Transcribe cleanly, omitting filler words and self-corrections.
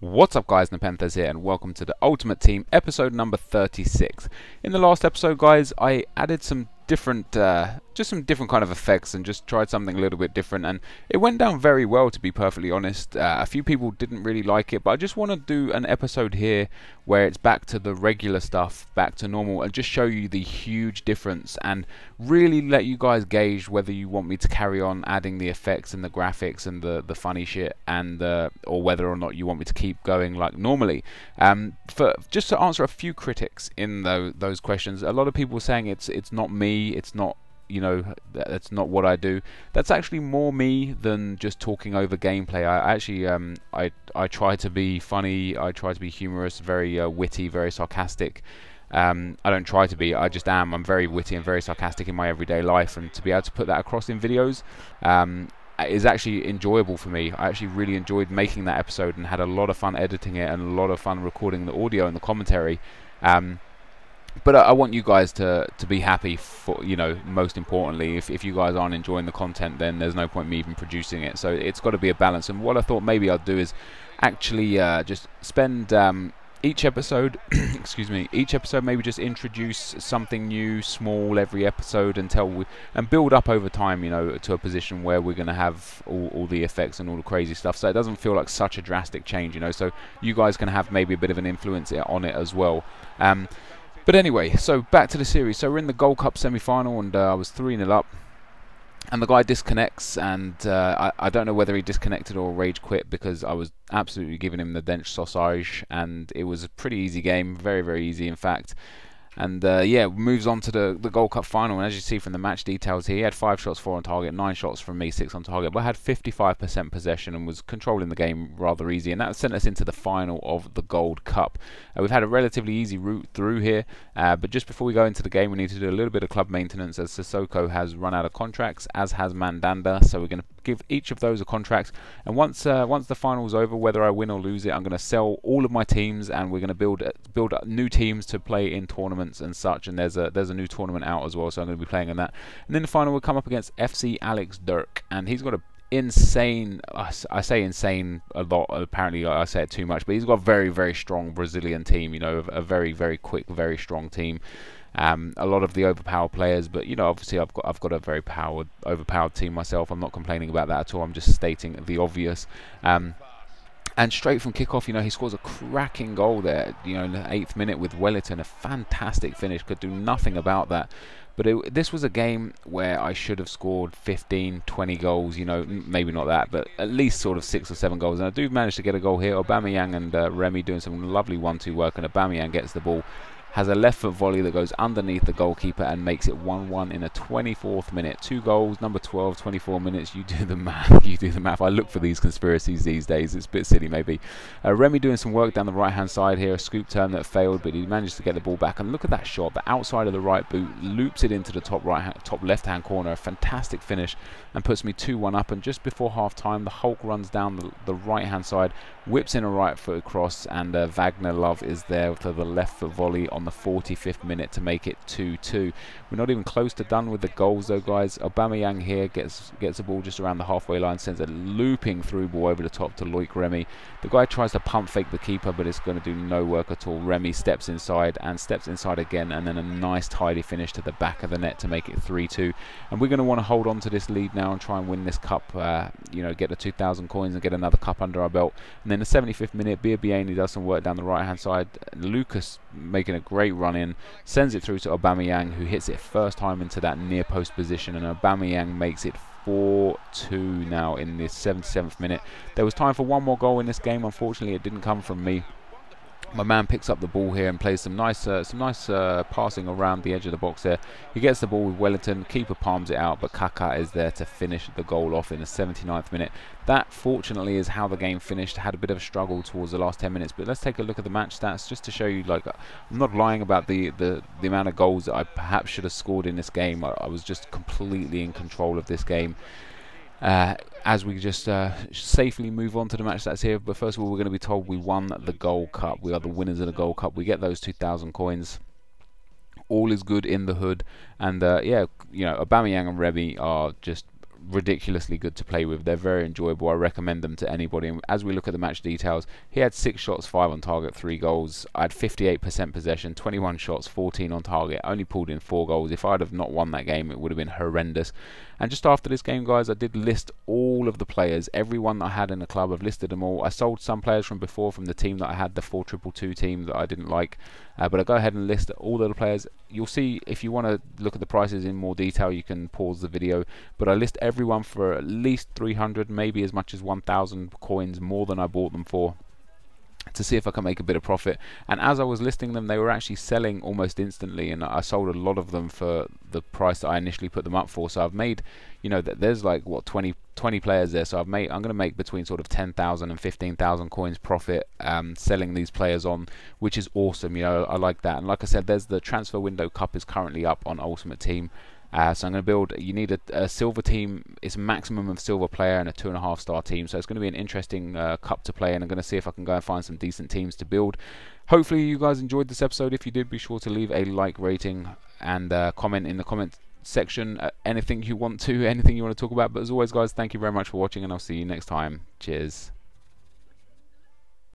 What's up guys, NepentheZ here and welcome to the Ultimate Team episode number 36. In the last episode guys, I added some different, just some different kind of effects and just tried something a little bit different, and it went down very well, to be perfectly honest. A few people didn't really like it, but I just want to do an episode here where it's back to the regular stuff, back to normal, and just show you the huge difference and really let you guys gauge whether you want me to carry on adding the effects and the graphics and the funny shit, and or whether or not you want me to keep going like normally. Just to answer a few critics in those questions, a lot of people were saying it's not me, it's not, you know, that's not what I do. That's actually more me than just talking over gameplay. I actually I try to be funny, I try to be humorous, very witty, very sarcastic. I don't try to be, I just am. I'm very witty and very sarcastic in my everyday life, and to be able to put that across in videos is actually enjoyable for me. I actually really enjoyed making that episode and had a lot of fun editing it and a lot of fun recording the audio and the commentary. But I want you guys to be happy, for, you know, most importantly. If you guys aren't enjoying the content, then there's no point me even producing it. So it's got to be a balance. And what I thought maybe I'd do is actually just spend each episode excuse me, each episode maybe just introduce something new, small, every episode, and build up over time, you know, to a position where we're going to have all the effects and all the crazy stuff, so it doesn't feel like such a drastic change, you know, so you guys can have maybe a bit of an influence on it as well. But anyway, so back to the series. So we're in the Gold Cup semi-final, and I was 3-0 up, and the guy disconnects, and I don't know whether he disconnected or rage quit, because I was absolutely giving him the dench sausage, and it was a pretty easy game, very, very easy in fact. And yeah, moves on to the Gold Cup final, and as you see from the match details here, he had 5 shots, 4 on target, 9 shots from me, 6 on target, but had 55% possession and was controlling the game rather easy, and that sent us into the final of the Gold Cup. We've had a relatively easy route through here, but just before we go into the game, we need to do a little bit of club maintenance, as Sissoko has run out of contracts, as has Mandanda, so we're going to give each of those a contract, and once the final's over, whether I win or lose it, I'm going to sell all of my teams, and we're going to build new teams to play in tournaments and such, and there's a new tournament out as well, so I'm going to be playing in that. And then the final will come up against FC Alex Dirk, and he's got a insane, I say insane a lot, apparently I say it too much, but he's got a very, very strong Brazilian team, you know, a very, very quick, very strong team. A lot of the overpowered players, but you know, obviously I've got a very overpowered team myself. I'm not complaining about that at all, I'm just stating the obvious. And straight from kickoff, you know, he scores a cracking goal there, you know, in the 8th minute with Wellington, a fantastic finish, could do nothing about that. But this was a game where I should have scored 15, 20 goals, you know, maybe not that, but at least sort of 6 or 7 goals. And I do manage to get a goal here. Aubameyang and Remy doing some lovely 1-2 work, and Aubameyang gets the ball, has a left foot volley that goes underneath the goalkeeper and makes it 1-1 in the 24th minute. 2 goals, number 12, 24 minutes. You do the math. You do the math. I look for these conspiracies these days. It's a bit silly, maybe. Remy doing some work down the right-hand side here. A scoop turn that failed, but he managed to get the ball back. And look at that shot. The outside of the right boot loops it into the top left-hand corner. A fantastic finish, and puts me 2-1 up. And just before half-time, the Hulk runs down the right-hand side, whips in a right-foot cross, and Wagner Love is there for the left-foot volley on the 45th minute to make it 2-2. We're not even close to done with the goals though, guys. Aubameyang here gets the ball just around the halfway line, sends a looping through ball over the top to Loic Remy. The guy tries to pump fake the keeper, but it's going to do no work at all. Remy steps inside again, and then a nice tidy finish to the back of the net to make it 3-2. And we're going to want to hold on to this lead now and try and win this cup, you know, get the 2,000 coins and get another cup under our belt. And then the 75th minute, Biabiany does some work down the right hand side. Lucas making a great run in, sends it through to Aubameyang, who hits it first time into that near post position, and Aubameyang makes it 4-2 now in the 77th minute. There was time for one more goal in this game. Unfortunately, it didn't come from me. My man picks up the ball here and plays some nice passing around the edge of the box there. He gets the ball with Wellington, keeper palms it out, but Kaká is there to finish the goal off in the 79th minute. That, fortunately, is how the game finished. Had a bit of a struggle towards the last 10 minutes, but let's take a look at the match stats just to show you, like, I'm not lying about the amount of goals that I perhaps should have scored in this game. I was just completely in control of this game. As we just safely move on to the match stats here, but first of all, we're going to be told we won the Gold Cup. We are the winners of the Gold Cup. We get those 2,000 coins. All is good in the hood, and yeah, you know, Aubameyang and Remy are just ridiculously good to play with. They're very enjoyable. I recommend them to anybody. And as we look at the match details, he had 6 shots, 5 on target, 3 goals. I had 58% possession, 21 shots, 14 on target. Only pulled in 4 goals. If I'd have not won that game, it would have been horrendous. And just after this game, guys, I did list all of the players, everyone that I had in the club. I've listed them all. I sold some players from before, from the team that I had, the 4-2-2 team that I didn't like. But I go ahead and list all of the players. You'll see, if you want to look at the prices in more detail, you can pause the video. But I list everyone for at least 300, maybe as much as 1,000 coins more than I bought them for, to see if I can make a bit of profit. And as I was listing them, they were actually selling almost instantly, and I sold a lot of them for the price that I initially put them up for. So I've made, you know, there's like what 20 players there, so I'm going to make between sort of 10,000 and 15,000 coins profit selling these players on, which is awesome. You know, I like that. And like I said, there's the transfer window cup is currently up on Ultimate Team. So I'm going to build, you need a silver team. It's a maximum of silver player and a 2.5 star team. So it's going to be an interesting cup to play, and I'm going to see if I can go and find some decent teams to build. Hopefully you guys enjoyed this episode. If you did, be sure to leave a like, rating, and comment in the comment section anything you want to talk about. But as always, guys, thank you very much for watching, and I'll see you next time. Cheers.